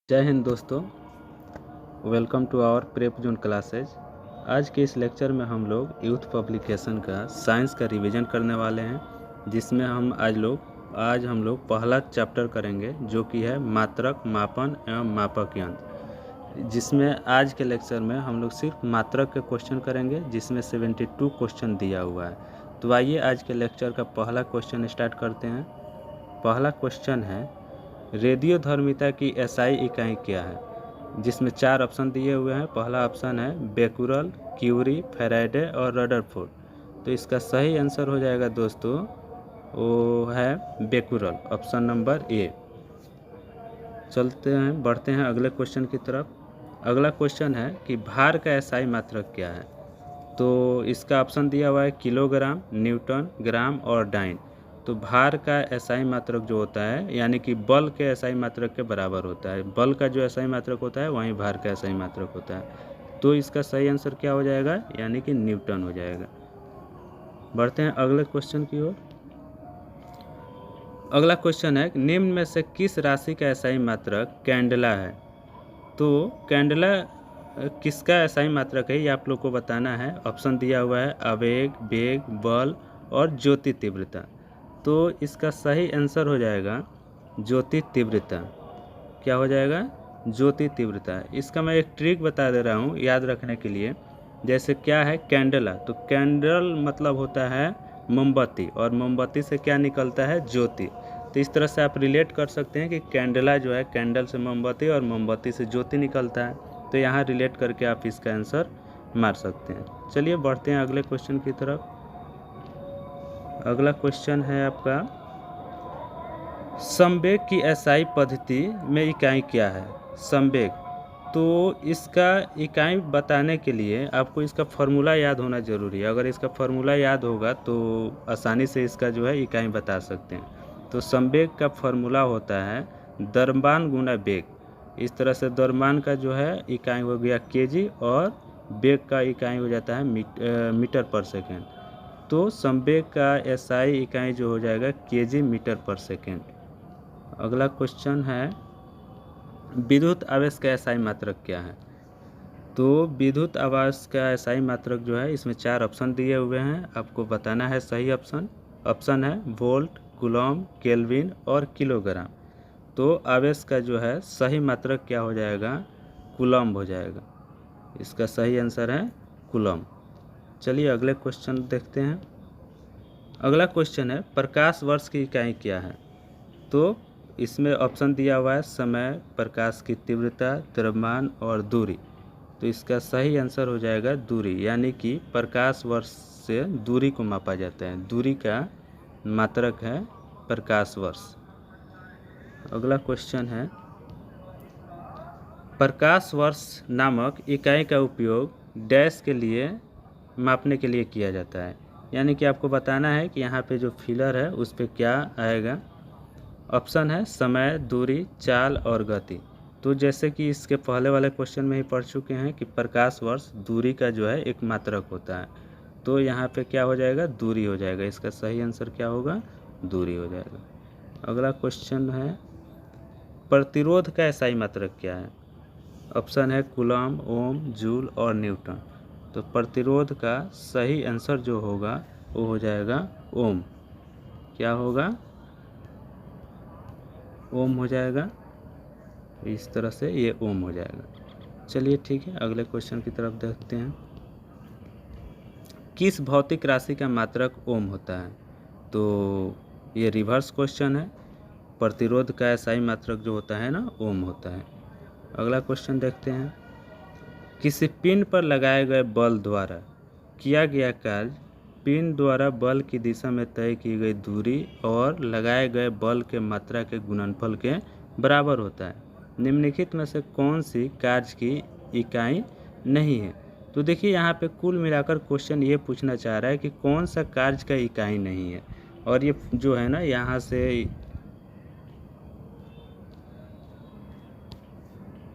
जय हिंद दोस्तों, welcome to our prep zone classes. आज के इस लेक्चर में हम लोग यूथ पब्लिकेशन का साइंस का रिवीजन करने वाले हैं, जिसमें आज हम लोग पहला चैप्टर करेंगे जो कि है मात्रक, मापन एवं मापक यंत्र। जिसमें आज के लेक्चर में हम लोग सिर्फ मात्रक के क्वेश्चन करेंगे, जिसमें 72 क्वेश्चन दिया हुआ है। तो आइए आज के लेक्चर का पहला क्वेश्चन स्टार्ट करते हैं। पहला क्वेश्चन है, रेडियोधर्मिता की एसआई इकाई क्या है? जिसमें 4 ऑप्शन दिए हुए हैं। पहला ऑप्शन है बेकुरल, क्यूरी, फैराडे और रदरफोर्ड। तो इसका सही आंसर हो जाएगा दोस्तों, वो है बेकुरल, ऑप्शन नंबर ए। बढ़ते हैं अगले क्वेश्चन की तरफ। अगला क्वेश्चन है कि भार का एसआई मात्रक क्या है? तो इसका ऑप्शन दिया हुआ है किलोग्राम, न्यूटन, ग्राम और डाइन। तो भार का एसआई मात्रक जो होता है, यानी कि बल के एसआई मात्रक के बराबर होता है। बल का जो एसआई मात्रक होता है वहीं भार का एसआई मात्रक होता है। तो इसका सही आंसर क्या हो जाएगा? यानी कि न्यूटन हो जाएगा। बढ़ते हैं अगले क्वेश्चन की ओर। अगला क्वेश्चन है, निम्न में से किस राशि का एसआई मात्रक कैंडला है? तो कैंडला किसका एसआई मात्रक है, ये आप लोग को बताना है। ऑप्शन दिया हुआ है आवेग, वेग, बल और ज्योति तीव्रता। तो इसका सही आंसर हो जाएगा ज्योति तीव्रता। क्या हो जाएगा? ज्योति तीव्रता। इसका मैं एक ट्रिक बता दे रहा हूँ याद रखने के लिए। जैसे क्या है कैंडला, तो कैंडल मतलब होता है मोमबत्ती, और मोमबत्ती से क्या निकलता है? ज्योति। तो इस तरह से आप रिलेट कर सकते हैं कि कैंडला जो है, कैंडल से मोमबत्ती और मोमबत्ती से ज्योति निकलता है। तो यहाँ रिलेट करके आप इसका आंसर मार सकते हैं। चलिए बढ़ते हैं अगले क्वेश्चन की तरफ। अगला क्वेश्चन है आपका, संवेग की एसआई पद्धति में इकाई क्या है? संवेग, तो इसका इकाई बताने के लिए आपको इसका फार्मूला याद होना जरूरी है। अगर इसका फार्मूला याद होगा तो आसानी से इसका जो है इकाई बता सकते हैं। तो संवेग का फार्मूला होता है द्रव्यमान गुना वेग। इस तरह से द्रव्यमान का जो है इकाई हो गया केजी, और वेग का इकाई हो जाता है मीटर पर सेकेंड। तो संवेग का एसआई इकाई जो हो जाएगा केजी मीटर पर सेकेंड। अगला क्वेश्चन है, विद्युत आवेश का एसआई मात्रक क्या है? तो विद्युत आवेश का एसआई मात्रक जो है, इसमें 4 ऑप्शन दिए हुए हैं, आपको बताना है सही ऑप्शन। ऑप्शन है वोल्ट, कूलम, केल्विन और किलोग्राम। तो आवेश का जो है सही मात्रक क्या हो जाएगा? कूलम हो जाएगा। इसका सही आंसर है कूलम। चलिए अगले क्वेश्चन देखते हैं। अगला क्वेश्चन है, प्रकाश वर्ष की इकाई क्या है? तो इसमें ऑप्शन दिया हुआ है समय, प्रकाश की तीव्रता, द्रव्यमान और दूरी। तो इसका सही आंसर हो जाएगा दूरी, यानी कि प्रकाश वर्ष से दूरी को मापा जाता है। दूरी का मात्रक है प्रकाश वर्ष। अगला क्वेश्चन है, प्रकाश वर्ष नामक इकाई का उपयोग डैश के लिए मापने के लिए किया जाता है। यानी कि आपको बताना है कि यहाँ पे जो फिलर है उस पर क्या आएगा। ऑप्शन है समय, दूरी, चाल और गति। तो जैसे कि इसके पहले वाले क्वेश्चन में ही पढ़ चुके हैं कि प्रकाश वर्ष दूरी का जो है एक मात्रक होता है। तो यहाँ पे क्या हो जाएगा? दूरी हो जाएगा। इसका सही आंसर क्या होगा? दूरी हो जाएगा। अगला क्वेश्चन है, प्रतिरोध का एसआई मात्रक क्या है? ऑप्शन है कूलम, ओम, जूल और न्यूटन। तो प्रतिरोध का सही आंसर जो होगा वो हो जाएगा ओम। क्या होगा? ओम हो जाएगा। इस तरह से ये ओम हो जाएगा। चलिए ठीक है, अगले क्वेश्चन की तरफ देखते हैं। किस भौतिक राशि का मात्रक ओम होता है? तो ये रिवर्स क्वेश्चन है। प्रतिरोध का एसआई मात्रक जो होता है ना, ओम होता है। अगला क्वेश्चन देखते हैं, किसी पिंड पर लगाए गए बल द्वारा किया गया कार्य पिंड द्वारा बल की दिशा में तय की गई दूरी और लगाए गए बल के मात्रा के गुणनफल के बराबर होता है। निम्नलिखित में से कौन सी कार्य की इकाई नहीं है? तो देखिए यहाँ पे कुल मिलाकर क्वेश्चन ये पूछना चाह रहा है कि कौन सा कार्य का इकाई नहीं है। और ये जो है ना, यहाँ से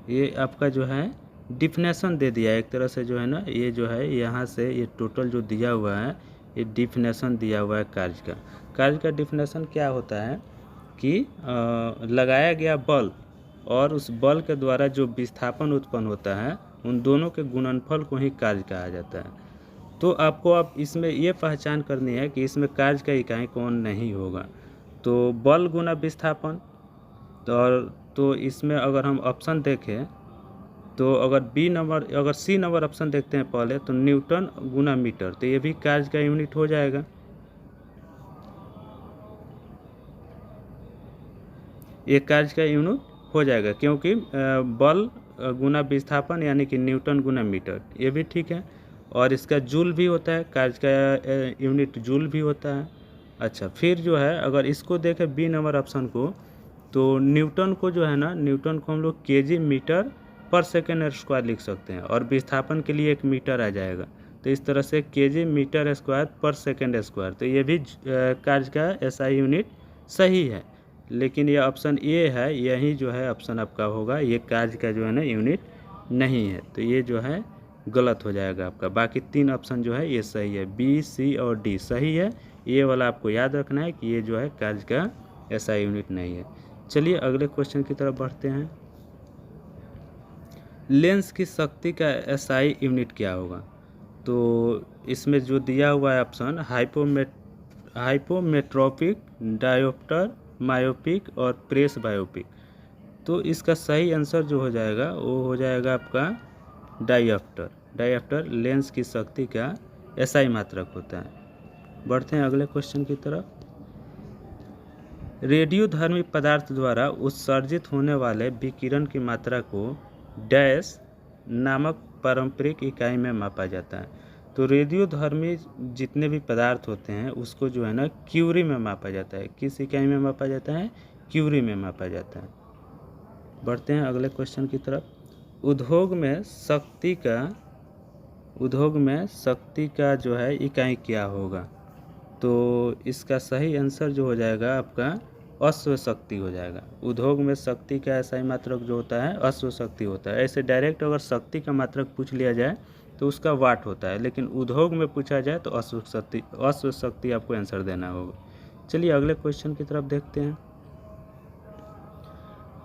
ये आपका जो है डिफिनेशन दे दिया है एक तरह से, जो है ना, ये जो है यहाँ से ये टोटल जो दिया हुआ है, ये डिफिनेशन दिया हुआ है कार्य का। कार्य का डिफिनेशन क्या होता है कि लगाया गया बल और उस बल के द्वारा जो विस्थापन उत्पन्न होता है उन दोनों के गुणनफल को ही कार्य कहा जाता है। तो आपको अब इसमें ये पहचान करनी है कि इसमें कार्य का इकाई कौन नहीं होगा। तो बल गुना विस्थापन, तो इसमें अगर हम ऑप्शन देखें तो अगर सी नंबर ऑप्शन देखते हैं पहले, तो न्यूटन गुना मीटर, तो ये भी कार्य का यूनिट हो जाएगा। ये कार्य का यूनिट हो जाएगा क्योंकि बल गुना विस्थापन यानी कि न्यूटन गुना मीटर, ये भी ठीक है। और इसका जूल भी होता है, कार्य का यूनिट जूल भी होता है। अच्छा, फिर जो है अगर इसको देखें बी नंबर ऑप्शन को, तो न्यूटन को जो है ना, न्यूटन को हम लोग केजी मीटर पर सेकेंड स्क्वायर लिख सकते हैं और विस्थापन के लिए 1 मीटर आ जाएगा। तो इस तरह से केजी मीटर स्क्वायर पर सेकेंड स्क्वायर, तो ये भी कार्य का एसआई यूनिट सही है। लेकिन ये ऑप्शन ए है, यही जो है ऑप्शन आपका होगा, ये कार्य का जो है ना यूनिट नहीं है, तो ये जो है गलत हो जाएगा आपका। बाकी 3 ऑप्शन जो है ये सही है, बी सी और डी सही है। ये वाला आपको याद रखना है कि ये जो है कार्य का एसआई यूनिट नहीं है। चलिए अगले क्वेश्चन की तरफ बढ़ते हैं। लेंस की शक्ति का एसआई यूनिट क्या होगा? तो इसमें जो दिया हुआ है ऑप्शन हाइपोमेट्रोपिक, डायोप्टर, मायोपिक और प्रेस बायोपिक, तो इसका सही आंसर जो हो जाएगा वो हो जाएगा आपका डायोप्टर। डायोप्टर लेंस की शक्ति का एसआई मात्रक होता है। बढ़ते हैं अगले क्वेश्चन की तरफ। रेडियोधर्मी पदार्थ द्वारा उत्सर्जित होने वाले विकिरण की मात्रा को डैश नामक पारंपरिक इकाई में मापा जाता है। तो रेडियोधर्मी जितने भी पदार्थ होते हैं उसको जो है ना क्यूरी में मापा जाता है। किस इकाई में मापा जाता है? क्यूरी में मापा जाता है। बढ़ते हैं अगले क्वेश्चन की तरफ। उद्योग में शक्ति का जो है इकाई क्या होगा? तो इसका सही आंसर जो हो जाएगा आपका अश्व शक्ति हो जाएगा। उद्योग में शक्ति का एसआई मात्रक जो होता है अश्व शक्ति होता है। ऐसे डायरेक्ट अगर शक्ति का मात्रक पूछ लिया जाए तो उसका वाट होता है, लेकिन उद्योग में पूछा जाए तो अश्व शक्ति आपको आंसर देना होगा। चलिए अगले क्वेश्चन की तरफ देखते हैं।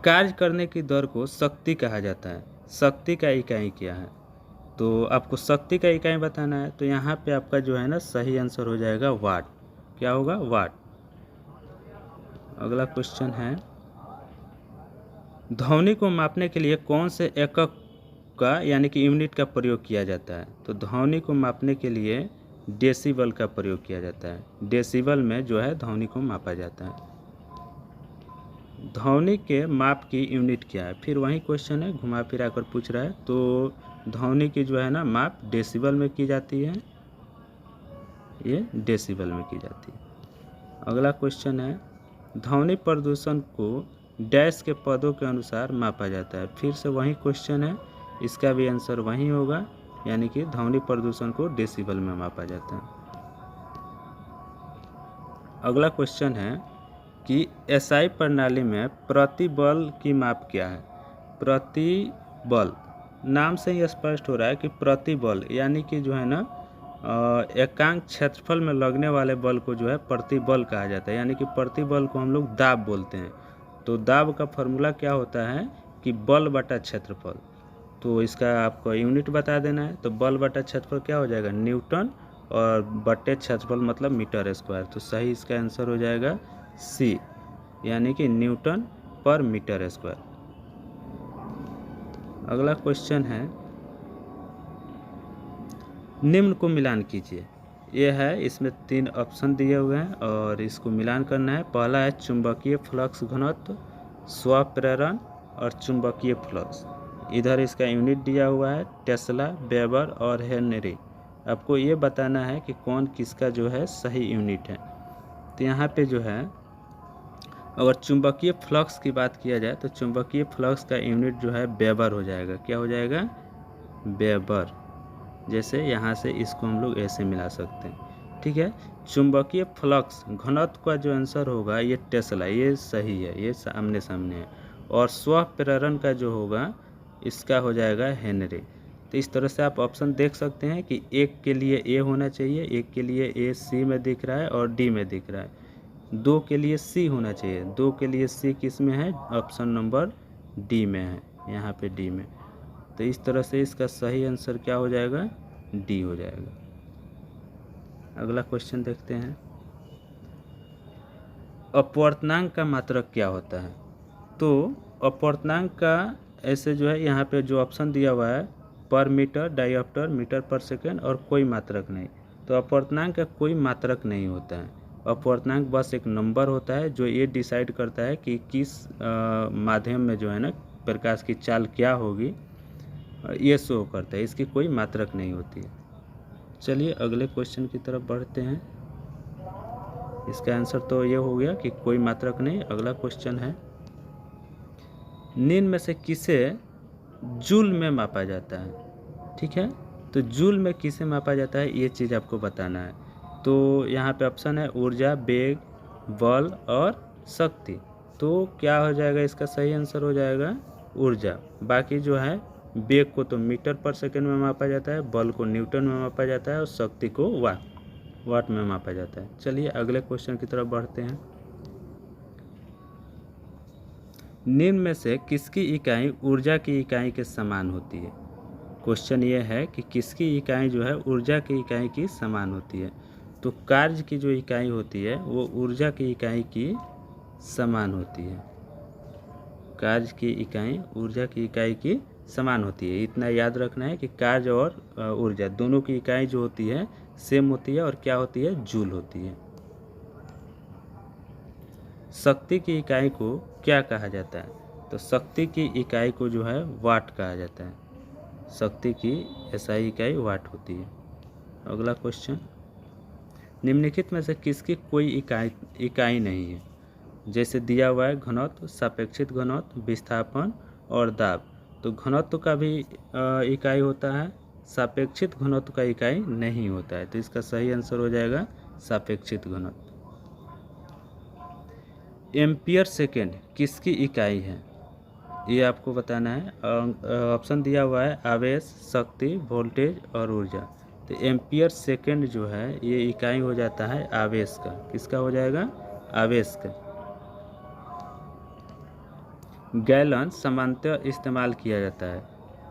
कार्य करने की दर को शक्ति कहा जाता है। शक्ति का इकाई क्या है? तो आपको शक्ति का इकाई बताना है, तो यहाँ पे आपका जो है ना सही आंसर हो जाएगा वाट। क्या होगा? वाट। अगला क्वेश्चन है, ध्वनि को मापने के लिए कौन से एकक का यानी कि यूनिट का प्रयोग किया जाता है? तो ध्वनि को मापने के लिए डेसिबल का प्रयोग किया जाता है। डेसिबल में जो है ध्वनि को मापा जाता है। ध्वनि के माप की यूनिट क्या है? फिर वही क्वेश्चन है, घुमा फिरा कर पूछ रहा है। तो ध्वनि की जो है ना माप डेसिबल में की जाती है, ये डेसिबल में की जाती है। अगला क्वेश्चन है, ध्वनि प्रदूषण को डैश के पदों के अनुसार मापा जाता है। फिर से वही क्वेश्चन है, इसका भी आंसर वही होगा, यानी कि ध्वनि प्रदूषण को डेसिबल में मापा जाता है। अगला क्वेश्चन है कि एसआई प्रणाली में प्रतिबल की माप क्या है? प्रतिबल, नाम से ही स्पष्ट हो रहा है कि प्रतिबल यानी कि जो है ना एकांक क्षेत्रफल में लगने वाले बल को जो है प्रतिबल कहा जाता है। यानी कि प्रतिबल को हम लोग दाब बोलते हैं। तो दाब का फॉर्मूला क्या होता है कि बल बटा क्षेत्रफल। तो इसका आपको यूनिट बता देना है। तो बल बटा क्षेत्रफल क्या हो जाएगा? न्यूटन, और बटे क्षेत्रफल मतलब मीटर स्क्वायर। तो सही इसका आंसर हो जाएगा सी, यानी कि न्यूटन पर मीटर स्क्वायर। अगला क्वेश्चन है, निम्न को मिलान कीजिए। ये है, इसमें 3 ऑप्शन दिए हुए हैं और इसको मिलान करना है। पहला है चुंबकीय फ्लक्स घनत्व, स्वप्रेरण और चुंबकीय फ्लक्स। इधर इसका यूनिट दिया हुआ है टेस्ला, वेबर और हेनरी। आपको ये बताना है कि कौन किसका जो है सही यूनिट है। तो यहाँ पे जो है अगर चुंबकीय फ्लक्स की बात किया जाए तो चुंबकीय फ्लक्स का यूनिट जो है वेबर हो जाएगा। क्या हो जाएगा? वेबर। जैसे यहाँ से इसको हम लोग ऐसे मिला सकते हैं, ठीक है। चुंबकीय फ्लक्स घनत्व का जो आंसर होगा ये टेस्ला, ये सही है, ये सामने सामने है। और स्वप्रेरण का जो होगा इसका हो जाएगा हेनरी। तो इस तरह से आप ऑप्शन देख सकते हैं कि एक के लिए ए होना चाहिए, एक के लिए ए सी में दिख रहा है और डी में दिख रहा है। 2 के लिए सी होना चाहिए, 2 के लिए सी किस में है? ऑप्शन नंबर डी में है, यहाँ पे डी में। तो इस तरह से इसका सही आंसर क्या हो जाएगा, डी हो जाएगा। अगला क्वेश्चन देखते हैं, अपवर्तनांक का मात्रक क्या होता है। तो अपवर्तनांक का ऐसे जो है यहाँ पे जो ऑप्शन दिया हुआ है पर मीटर, डायोप्टर, मीटर पर सेकेंड और कोई मात्रक नहीं। तो अपवर्तनांक का कोई मात्रक नहीं होता है। अपवर्तनांक बस एक नंबर होता है जो ये डिसाइड करता है कि किस माध्यम में जो है ना प्रकाश की चाल क्या होगी, ये शो करता है। इसकी कोई मात्रक नहीं होती है। चलिए अगले क्वेश्चन की तरफ बढ़ते हैं। इसका आंसर तो ये हो गया कि कोई मात्रक नहीं। अगला क्वेश्चन है, निम्न में से किसे जूल में मापा जाता है। ठीक है, तो जूल में किसे मापा जाता है ये चीज़ आपको बताना है। तो यहाँ पे ऑप्शन है ऊर्जा, वेग, बल और शक्ति। तो क्या हो जाएगा, इसका सही आंसर हो जाएगा ऊर्जा। बाकी जो है वेग को तो मीटर पर सेकेंड में मापा जाता है, बल को न्यूटन में मापा जाता है और शक्ति को वाट में मापा जाता है। चलिए अगले क्वेश्चन की तरफ बढ़ते हैं। निम्न में से किसकी इकाई ऊर्जा की इकाई के समान होती है। क्वेश्चन ये है कि किसकी इकाई जो है ऊर्जा की इकाई की समान होती है। तो कार्य की जो इकाई होती है वो ऊर्जा की इकाई की समान होती है। कार्य की इकाई ऊर्जा की इकाई की समान होती है। इतना याद रखना है कि कार्य और ऊर्जा दोनों की इकाई जो होती है सेम होती है और क्या होती है, जूल होती है। शक्ति की इकाई को क्या कहा जाता है। तो शक्ति की इकाई को जो है वाट कहा जाता है। शक्ति की एसआई इकाई वाट होती है। अगला क्वेश्चन, निम्नलिखित में से किसकी कोई इकाई नहीं है। जैसे दिया हुआ है घनत्व, सापेक्षिक घनत्व, विस्थापन और दाब। तो घनत्व का भी इकाई होता है, सापेक्षिक घनत्व का इकाई नहीं होता है। तो इसका सही आंसर हो जाएगा सापेक्षिक घनत्व। एम्पियर सेकेंड किसकी इकाई है ये आपको बताना है। ऑप्शन दिया हुआ है आवेश, शक्ति, वोल्टेज और ऊर्जा। तो एम्पियर सेकेंड जो है ये इकाई हो जाता है आवेश का। किसका हो जाएगा, आवेश का। गैलन सामान्यतः इस्तेमाल किया जाता है।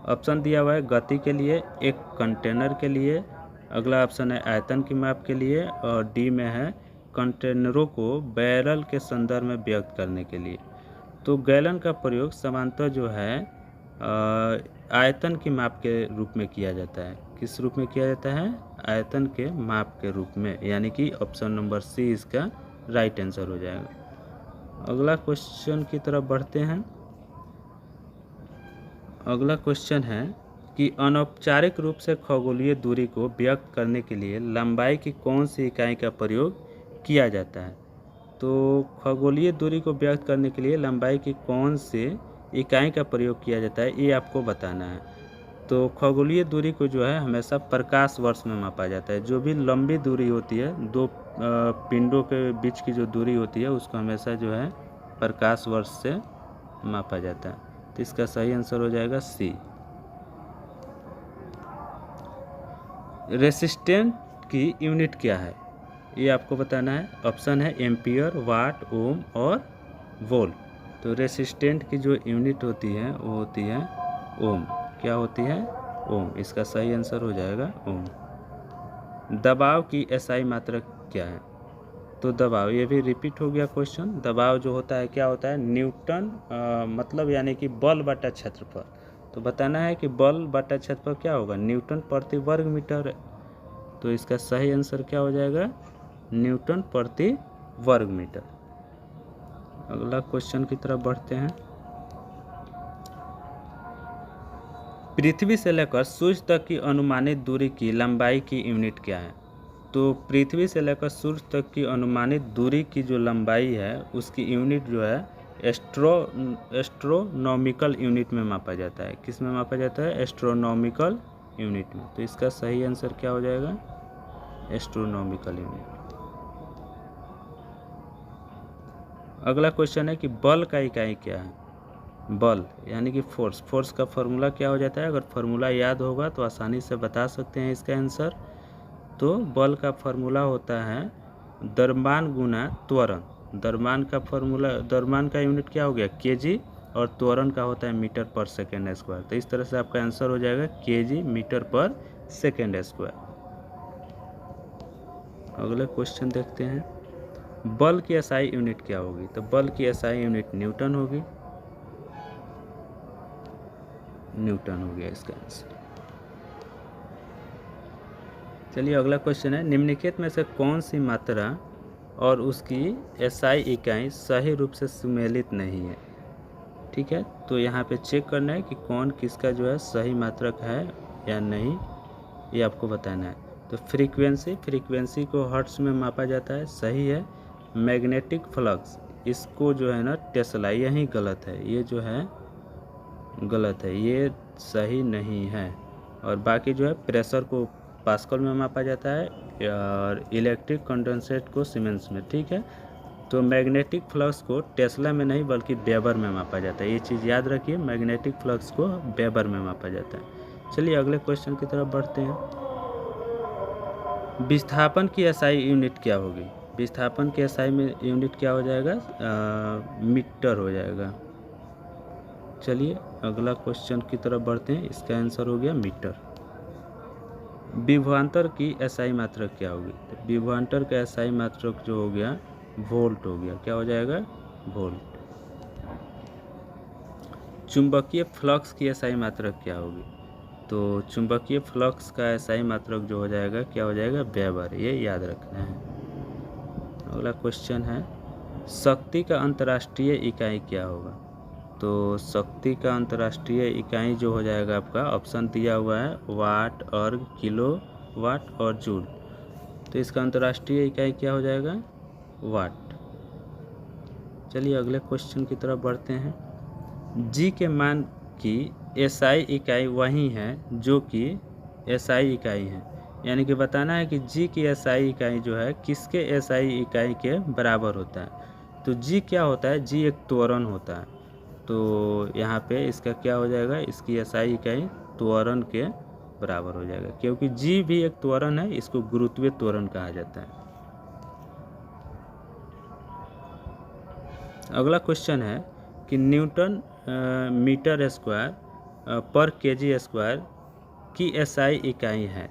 ऑप्शन दिया हुआ है गति के लिए, एक कंटेनर के लिए, अगला ऑप्शन है आयतन की माप के लिए और डी में है कंटेनरों को बैरल के संदर्भ में व्यक्त करने के लिए। तो गैलन का प्रयोग सामान्यतः जो है आयतन की माप के रूप में किया जाता है। किस रूप में किया जाता है, आयतन के माप के रूप में, यानी कि ऑप्शन नंबर सी इसका राइट आंसर हो जाएगा। अगला क्वेश्चन की तरफ बढ़ते हैं। अगला क्वेश्चन है कि अनौपचारिक रूप से खगोलीय दूरी को व्यक्त करने के लिए लंबाई की कौन सी इकाई का प्रयोग किया जाता है। तो खगोलीय दूरी को व्यक्त करने के लिए लंबाई की कौन सी इकाई का प्रयोग किया जाता है ये आपको बताना है। तो खगोलीय दूरी को जो है हमेशा प्रकाश वर्ष में मापा जाता है। जो भी लंबी दूरी होती है, दो पिंडों के बीच की जो दूरी होती है उसको हमेशा जो है प्रकाश वर्ष से मापा जाता है। तो इसका सही आंसर हो जाएगा सी। रेसिस्टेंट की यूनिट क्या है ये आपको बताना है। ऑप्शन है एम्पियर, वाट, ओम और वोल्ट। तो रेसिस्टेंट की जो यूनिट होती है वो होती है ओम। क्या होती है, ओम। इसका सही आंसर हो जाएगा ओम। दबाव की एसआई मात्रा क्या है। तो दबाव, ये भी रिपीट हो गया क्वेश्चन। दबाव जो होता है क्या होता है, न्यूटन मतलब यानी कि बल बटा क्षेत्रफल। तो बताना है कि बल बटा क्षेत्रफल क्या होगा, न्यूटन प्रति वर्ग मीटर। तो इसका सही आंसर क्या हो जाएगा, न्यूटन प्रति वर्ग मीटर। अगला क्वेश्चन की तरफ बढ़ते हैं। पृथ्वी से लेकर सूर्य तक की अनुमानित दूरी की लंबाई की यूनिट क्या है। तो पृथ्वी से लेकर सूर्य तक की अनुमानित दूरी की जो लंबाई है उसकी यूनिट जो है एस्ट्रोनॉमिकल यूनिट में मापा जाता है। किस में मापा जाता है, एस्ट्रोनॉमिकल यूनिट में। तो इसका सही आंसर क्या हो जाएगा, एस्ट्रोनॉमिकल यूनिट। अगला क्वेश्चन है कि बल का इकाई क्या है। बल यानी कि फोर्स। फोर्स का फॉर्मूला क्या हो जाता है, अगर फॉर्मूला याद होगा तो आसानी से बता सकते हैं इसका आंसर। तो बल का फॉर्मूला होता है द्रव्यमान गुना त्वरण। द्रव्यमान का फॉर्मूला, द्रव्यमान का यूनिट क्या हो गया, केजी, और त्वरण का होता है मीटर पर सेकेंड स्क्वायर। तो इस तरह से आपका आंसर हो जाएगा केजी मीटर पर सेकेंड स्क्वायर। अगला क्वेश्चन देखते हैं, बल की एसआई यूनिट क्या होगी? तो बल की एसआई यूनिट न्यूटन होगी, न्यूटन हो गया इसका आंसर। चलिए अगला क्वेश्चन है, निम्नलिखित में से कौन सी मात्रा और उसकी एसआई इकाई सही रूप से सुमेलित नहीं है? ठीक है, तो यहाँ पे चेक करना है कि कौन किसका जो है सही मात्रक है या नहीं, ये आपको बताना है। तो फ्रीक्वेंसी को हर्ट्ज में मापा जाता है, सही है। मैग्नेटिक फ्लक्स, इसको जो है ना टेस्ला, यही गलत है, ये जो है गलत है, ये सही नहीं है। और बाकी जो है प्रेशर को पास्कल में मापा जाता है और इलेक्ट्रिक कंडेंसेट को सीमेंस में। ठीक है, तो मैग्नेटिक फ्लक्स को टेस्ला में नहीं बल्कि वेबर में मापा जाता है, ये चीज़ याद रखिए, मैग्नेटिक फ्लक्स को वेबर में मापा जाता है। चलिए अगले क्वेश्चन की तरफ बढ़ते हैं, विस्थापन की एसआई यूनिट क्या होगी? विस्थापन की एसआई में यूनिट क्या हो जाएगा? मीटर हो जाएगा। चलिए अगला क्वेश्चन की तरफ बढ़ते हैं, इसका आंसर हो गया मीटर। विभवांतर की एसआई मात्रक क्या होगी? तो विभवांतर का एसआई मात्रक जो हो गया वोल्ट हो गया, क्या हो जाएगा? वोल्ट। चुंबकीय फ्लक्स की एसआई मात्रक क्या होगी? तो चुंबकीय फ्लक्स का एसआई मात्रक जो हो जाएगा, क्या हो जाएगा? वेबर, ये याद रखना है। अगला क्वेश्चन है, शक्ति का अंतर्राष्ट्रीय इकाई क्या होगा? तो शक्ति का अंतर्राष्ट्रीय इकाई जो हो जाएगा आपका, ऑप्शन दिया हुआ है वाट और किलो वाट और जूल, तो इसका अंतर्राष्ट्रीय इकाई क्या हो जाएगा? वाट। चलिए अगले क्वेश्चन की तरफ बढ़ते हैं, जी के मान की एसआई इकाई वही है जो कि एसआई इकाई है, यानी कि बताना है कि जी की एसआई इकाई जो है किसके एसआई इकाई के बराबर होता है। तो जी क्या होता है? जी एक त्वरण होता है, तो यहाँ पे इसका क्या हो जाएगा? इसकी एसआई इकाई त्वरण के बराबर हो जाएगा, क्योंकि जी भी एक त्वरण है, इसको गुरुत्वीय त्वरण कहा जाता है। अगला क्वेश्चन है कि न्यूटन मीटर स्क्वायर पर केजी स्क्वायर की एसआई इकाई है,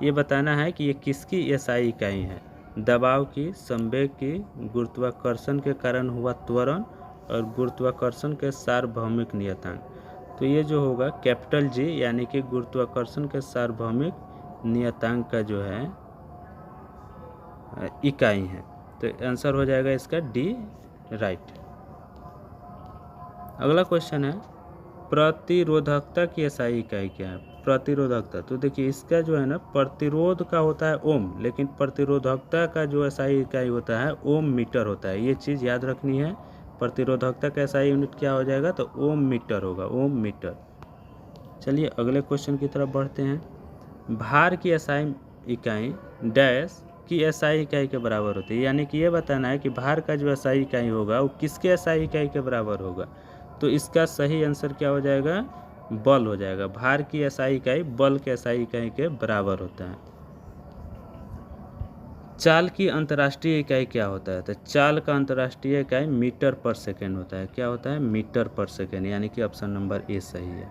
ये बताना है कि ये किसकी एसआई इकाई है? दबाव की, संवेग की, गुरुत्वाकर्षण के कारण हुआ त्वरण और गुरुत्वाकर्षण के सार्वभौमिक नियतांक। तो ये जो होगा कैपिटल जी, यानी कि गुरुत्वाकर्षण के सार्वभौमिक नियतांक का जो है इकाई है। तो आंसर हो जाएगा इसका डी, राइट। अगला क्वेश्चन है, प्रतिरोधकता की एसआई इकाई क्या है? प्रतिरोधकता, तो देखिए इसका जो है ना प्रतिरोध का होता है ओम, लेकिन प्रतिरोधकता का जो एसआई इकाई होता है ओम मीटर होता है, ये चीज़ याद रखनी है। प्रतिरोधकता का एसआई यूनिट क्या हो जाएगा? तो ओम मीटर होगा, ओम मीटर। चलिए अगले क्वेश्चन की तरफ बढ़ते हैं, भार की एसआई इकाई डैश की एसआई इकाई के बराबर होती है, यानी कि ये बताना है कि भार का जो एसआई इकाई होगा वो किसके एसआई इकाई के बराबर होगा? तो इसका सही आंसर क्या हो जाएगा? बल हो जाएगा। भार की एसआई इकाई बल के एसआई इकाई के बराबर होता है। चाल की अंतर्राष्ट्रीय इकाई क्या होता है? तो चाल का अंतर्राष्ट्रीय इकाई मीटर पर सेकेंड होता है, क्या होता है? मीटर पर सेकेंड, यानी कि ऑप्शन नंबर ए सही है।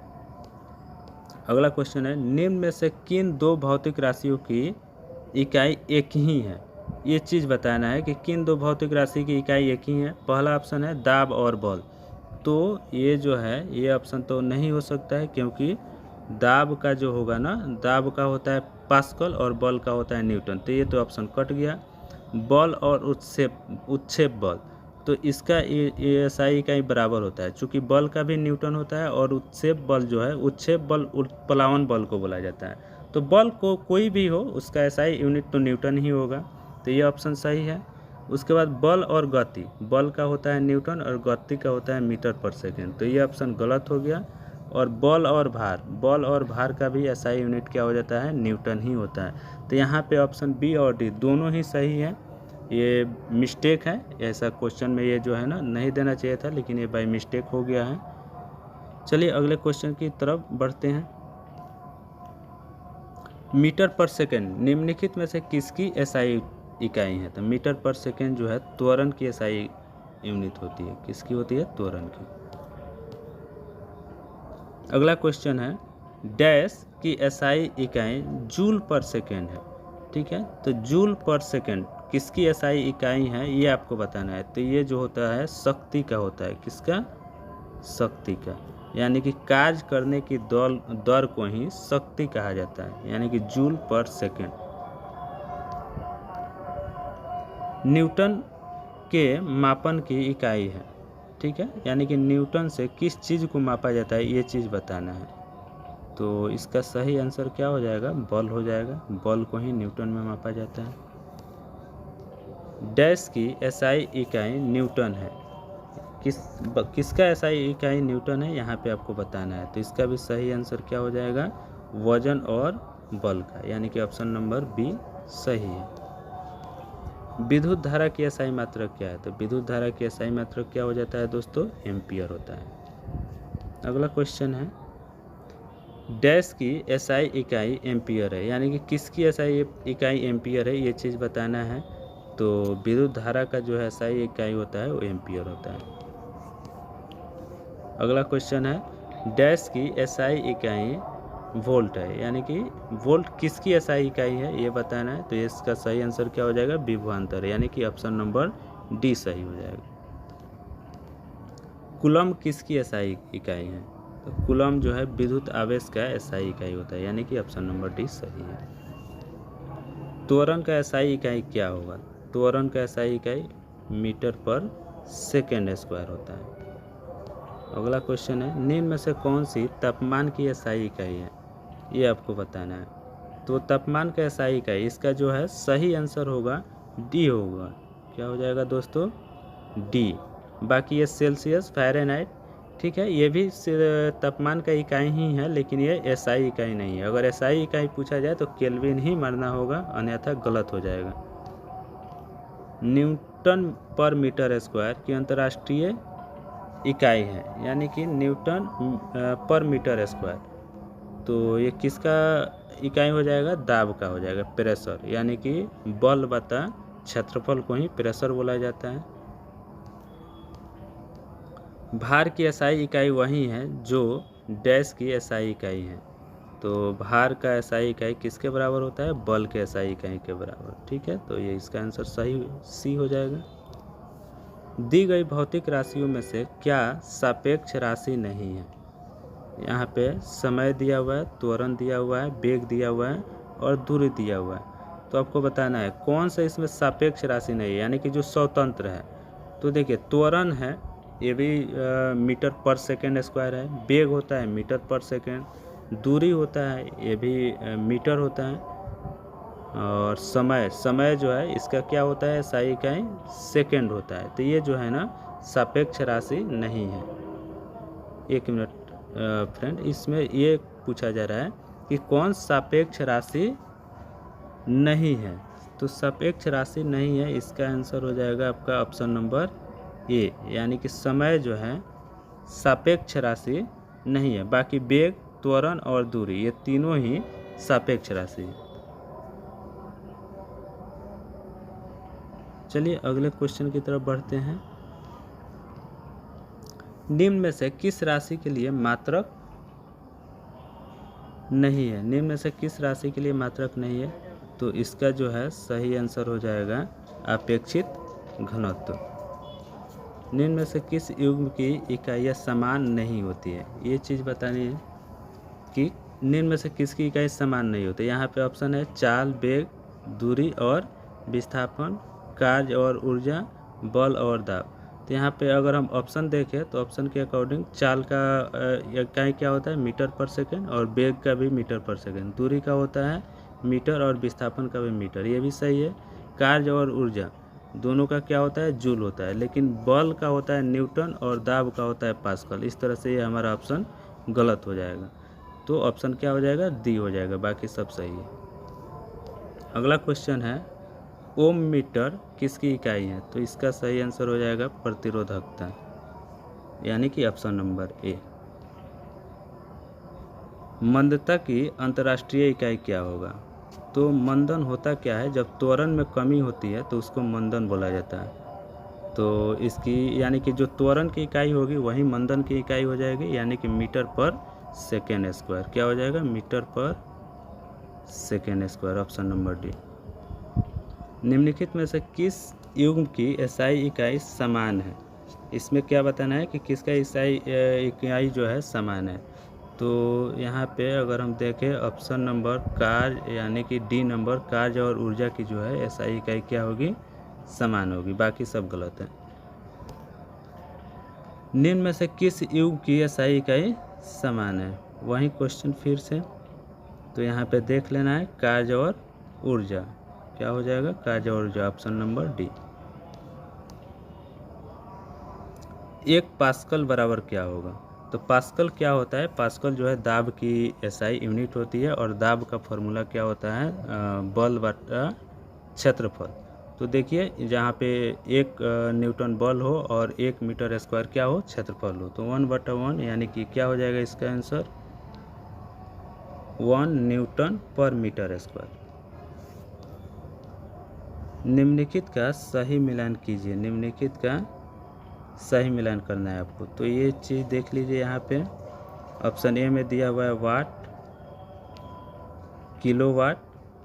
अगला क्वेश्चन है, निम्न में से किन दो भौतिक राशियों की इकाई एक ही है? ये चीज़ बताना है कि किन दो भौतिक राशि की इकाई एक ही है। पहला ऑप्शन है दाब और बल, तो ये जो है ये ऑप्शन तो नहीं हो सकता है, क्योंकि दाब का जो होगा ना, दाब का होता है पास्कल और बल का होता है न्यूटन, तो ये तो ऑप्शन कट गया। बल और उत्क्षेप बल, तो इसका एसआई इकाई बराबर होता है, चूँकि बल का भी न्यूटन होता है और उत्क्षेप बल जो है, उत्क्षेप बल उत्प्लावन बल को बोला जाता है। तो बल को कोई भी हो उसका एसआई यूनिट तो न्यूटन ही होगा, तो ये ऑप्शन सही है। उसके बाद बल और गति, बल का होता है न्यूटन और गति का होता है मीटर पर सेकेंड, तो ये ऑप्शन गलत हो गया। और बल और भार का भी एसआई यूनिट क्या हो जाता है? न्यूटन ही होता है। तो यहाँ पे ऑप्शन बी और डी दोनों ही सही है, ये मिस्टेक है, ऐसा क्वेश्चन में ये जो है ना नहीं देना चाहिए था, लेकिन ये बाय मिस्टेक हो गया है। चलिए अगले क्वेश्चन की तरफ बढ़ते हैं, मीटर पर सेकेंड निम्नलिखित में से किसकी एसआई इकाई है? तो मीटर पर सेकेंड जो है त्वरण की एसआई यूनिट होती है, किसकी होती है? त्वरण की। अगला क्वेश्चन है, डैश की एसआई इकाई जूल पर सेकेंड है। ठीक है, तो जूल पर सेकेंड किसकी एसआई इकाई है ये आपको बताना है। तो ये जो होता है शक्ति का होता है, किसका? शक्ति का, यानी कि कार्य करने की दर को ही शक्ति कहा जाता है, यानी कि जूल पर सेकेंड। न्यूटन के मापन की इकाई है। ठीक है, यानी कि न्यूटन से किस चीज़ को मापा जाता है ये चीज़ बताना है। तो इसका सही आंसर क्या हो जाएगा? बल हो जाएगा। बल को ही न्यूटन में मापा जाता है। डैश की एसआई इकाई न्यूटन है। किसका एसआई इकाई न्यूटन है यहाँ पे आपको बताना है। तो इसका भी सही आंसर क्या हो जाएगा? वजन और बल का, यानी कि ऑप्शन नंबर बी सही है। विद्युत धारा की एसआई मात्रक क्या है? तो विद्युत धारा की एसआई मात्रक क्या हो जाता है दोस्तों? एम्पियर होता है। अगला क्वेश्चन है, डैश की एसआई इकाई एम्पियर है, यानी कि किसकी एसआई इकाई एम्पियर है ये चीज़ बताना है। तो विद्युत धारा का जो है एसआई इकाई होता है वो एम्पियर होता है। अगला क्वेश्चन है, डैश की एसआई इकाई वोल्ट है, यानी कि वोल्ट किसकी एसआई इकाई है ये बताना है। तो इसका सही आंसर क्या हो जाएगा? विभवांतर, यानी कि ऑप्शन नंबर डी सही हो जाएगा। कूलम किसकी एसआई इकाई है? तो कूलम जो है विद्युत आवेश का एसआई इकाई होता है, यानी कि ऑप्शन नंबर डी सही है। त्वरण का एसआई इकाई क्या होगा? त्वरण का एसआई इकाई मीटर पर सेकेंड स्क्वायर होता है। अगला क्वेश्चन है, निम्न में से कौन सी तापमान की एसआई इकाई है ये आपको बताना है। तो तापमान का एसआई इकाई, इसका जो है सही आंसर होगा डी होगा। क्या हो जाएगा दोस्तों? डी। बाकी ये सेल्सियस, फ़ारेनहाइट, ठीक है, ये भी तापमान का इकाई ही है, लेकिन ये एसआई इकाई नहीं है। अगर एसआई इकाई पूछा जाए तो केल्विन ही मानना होगा, अन्यथा गलत हो जाएगा। न्यूटन पर मीटर स्क्वायर की अंतर्राष्ट्रीय इकाई है, यानी कि न्यूटन पर मीटर स्क्वायर। तो ये किसका इकाई हो जाएगा? दाब का हो जाएगा, प्रेशर, यानी कि बल बटा क्षेत्रफल को ही प्रेशर बोला जाता है। भार की एसआई इकाई वही है जो डैश की एसआई इकाई है। तो भार का एसआई इकाई किसके बराबर होता है? बल के एसआई इकाई के बराबर। ठीक है, तो ये इसका आंसर सही सी हो जाएगा। दी गई भौतिक राशियों में से क्या सापेक्ष राशि नहीं है? यहाँ पे समय दिया हुआ है, त्वरण दिया हुआ है, वेग दिया हुआ है और दूरी दिया हुआ है। तो आपको बताना है कौन सा इसमें सापेक्ष राशि नहीं है, यानी कि जो स्वतंत्र है। तो देखिए, त्वरण है, ये भी मीटर पर सेकेंड स्क्वायर है। वेग होता है मीटर पर सेकेंड। दूरी होता है, ये भी मीटर होता है। और समय जो है इसका क्या होता है? एसआई इकाई सेकेंड होता है। तो ये जो है ना सापेक्ष राशि नहीं है। एक मिनट फ्रेंड, इसमें ये पूछा जा रहा है कि कौन सापेक्ष राशि नहीं है। तो सापेक्ष राशि नहीं है, इसका आंसर हो जाएगा आपका ऑप्शन नंबर ए, यानी कि समय जो है सापेक्ष राशि नहीं है। बाकी वेग, त्वरण और दूरी ये तीनों ही सापेक्ष राशि है। चलिए अगले क्वेश्चन की तरफ बढ़ते हैं। निम्न में से किस राशि के लिए मात्रक नहीं है? निम्न में से किस राशि के लिए मात्रक नहीं है? तो इसका जो है सही आंसर हो जाएगा अपेक्षित घनत्व। निम्न में से किस युग्म की इकाइयाँ समान नहीं होती है? ये चीज़ बतानी है कि निम्न में से किसकी इकाई समान नहीं होती। यहाँ पे ऑप्शन है चाल, वेग, दूरी और विस्थापन, कार्य और ऊर्जा, बल और दाब। तो यहाँ पे अगर हम ऑप्शन देखें तो ऑप्शन के अकॉर्डिंग चाल का इकाई क्या होता है? मीटर पर सेकेंड, और वेग का भी मीटर पर सेकेंड। दूरी का होता है मीटर और विस्थापन का भी मीटर, ये भी सही है। कार्य और ऊर्जा दोनों का क्या होता है? जूल होता है। लेकिन बल का होता है न्यूटन और दाब का होता है पास्कल। इस तरह से ये हमारा ऑप्शन गलत हो जाएगा। तो ऑप्शन क्या हो जाएगा? डी हो जाएगा, बाकी सब सही है। अगला क्वेश्चन है, ओम मीटर किसकी इकाई है? तो इसका सही आंसर हो जाएगा प्रतिरोधकता, यानी कि ऑप्शन नंबर ए। मंदता की अंतर्राष्ट्रीय इकाई क्या होगा? तो मंदन होता क्या है? जब त्वरण में कमी होती है तो उसको मंदन बोला जाता है। तो इसकी यानी कि जो त्वरण की इकाई होगी वही मंदन की इकाई हो जाएगी, यानी कि मीटर पर सेकेंड स्क्वायर। क्या हो जाएगा? मीटर पर second square, option number D. निम्नलिखित में से किस युग्म की एसआई इकाई समान है? इसमें क्या बताना है कि किसका एसआई इकाई जो है समान है। तो यहाँ पे अगर हम देखें ऑप्शन नंबर कार्य यानी कि डी नंबर, कार्य और ऊर्जा की जो है एसआई इकाई क्या होगी? समान होगी, बाकी सब गलत है। निम्न में से किस युग्म की एसआई इकाई समान है? वही क्वेश्चन फिर से, तो यहाँ पे देख लेना है कार्य और ऊर्जा। क्या हो जाएगा? कार्य और ऊर्जा, ऑप्शन नंबर डी। 1 पास्कल बराबर क्या होगा? तो पास्कल क्या होता है? पास्कल जो है दाब की एसआई यूनिट होती है और दाब का फॉर्मूला क्या होता है? बल बटा क्षेत्रफल। तो देखिए जहाँ पे 1 न्यूटन बल हो और 1 मीटर स्क्वायर क्या हो? क्षेत्रफल हो, तो 1/1 यानी कि क्या हो जाएगा इसका आंसर? 1 न्यूटन पर मीटर स्क्वायर। निम्नलिखित का सही मिलान कीजिए। निम्नलिखित का सही मिलान करना है आपको। तो ये चीज़ देख लीजिए यहाँ पे ऑप्शन ए में दिया हुआ है वाट, किलोवाट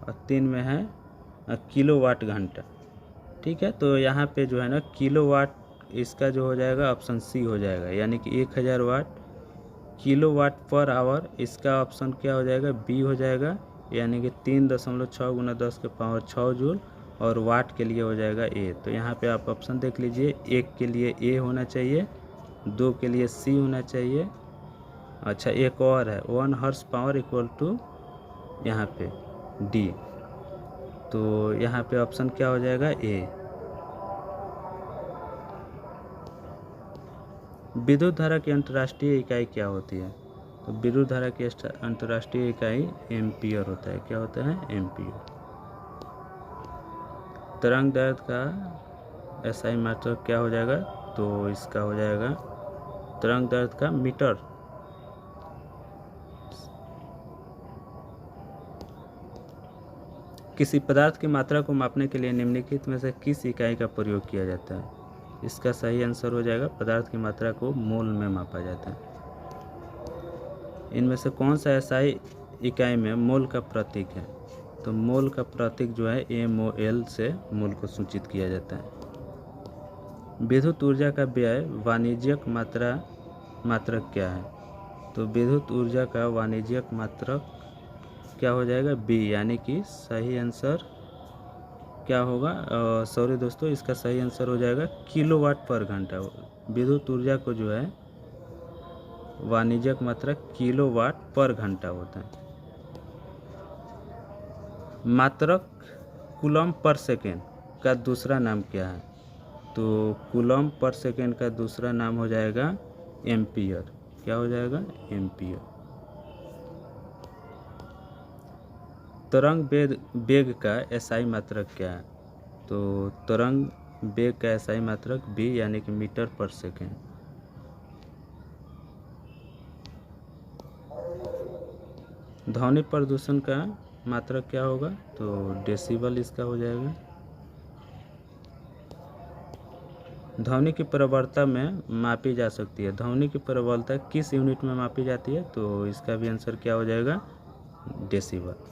और 3 में है किलोवाट घंटा। ठीक है, तो यहाँ पे जो है ना किलोवाट इसका जो हो जाएगा ऑप्शन सी हो जाएगा, यानी कि 1000 वाट। किलोवाट पर आवर इसका ऑप्शन क्या हो जाएगा? बी हो जाएगा, यानी कि 3.6 × 10⁻6 जूल। और वाट के लिए हो जाएगा ए। तो यहाँ पे आप ऑप्शन देख लीजिए, 1 के लिए ए होना चाहिए, 2 के लिए सी होना चाहिए। अच्छा एक और है 1 हॉर्स पावर इक्वल टू यहाँ पे डी। तो यहाँ पे ऑप्शन क्या हो जाएगा? ए। विद्युत धारा की अंतर्राष्ट्रीय इकाई क्या होती है? तो विद्युत धारा की अंतर्राष्ट्रीय इकाई एम्पियर होता है। क्या होता है? एम्पियर। तरंग दैर्घ्य का एसआई मात्रक क्या हो जाएगा? तो इसका हो जाएगा तरंग दैर्घ्य का मीटर। किसी पदार्थ की मात्रा को मापने के लिए निम्नलिखित में से किस इकाई का प्रयोग किया जाता है? इसका सही आंसर हो जाएगा पदार्थ की मात्रा को मोल में मापा जाता है। इनमें से कौन सा एसआई इकाई में मोल का प्रतीक है? तो मोल का प्रतीक जो है MOL से मोल को सूचित किया जाता है। विद्युत ऊर्जा का व्यय वाणिज्यिक मात्रक क्या है? तो विद्युत ऊर्जा का वाणिज्यिक मात्रक क्या हो जाएगा? बी, यानी कि सही आंसर क्या होगा? सॉरी दोस्तों, इसका सही आंसर हो जाएगा किलोवाट पर घंटा। विद्युत ऊर्जा को जो है वाणिज्यिक मात्रक किलोवाट पर घंटा होता है। मात्रक कूलम्ब पर सेकेंड का दूसरा नाम क्या है? तो कूलम्ब पर सेकेंड का दूसरा नाम हो जाएगा एम्पियर। क्या हो जाएगा? एम्पियर। तरंग वेग का एसआई मात्रक क्या है? तो तरंग वेग का एसआई मात्रक बी, यानी कि मीटर पर सेकेंड। ध्वनि प्रदूषण का मात्रक क्या होगा? तो डेसिबल इसका हो जाएगा। ध्वनि की प्रबलता में मापी जा सकती है। ध्वनि की प्रबलता किस यूनिट में मापी जाती है? तो इसका भी आंसर क्या हो जाएगा? डेसिबल।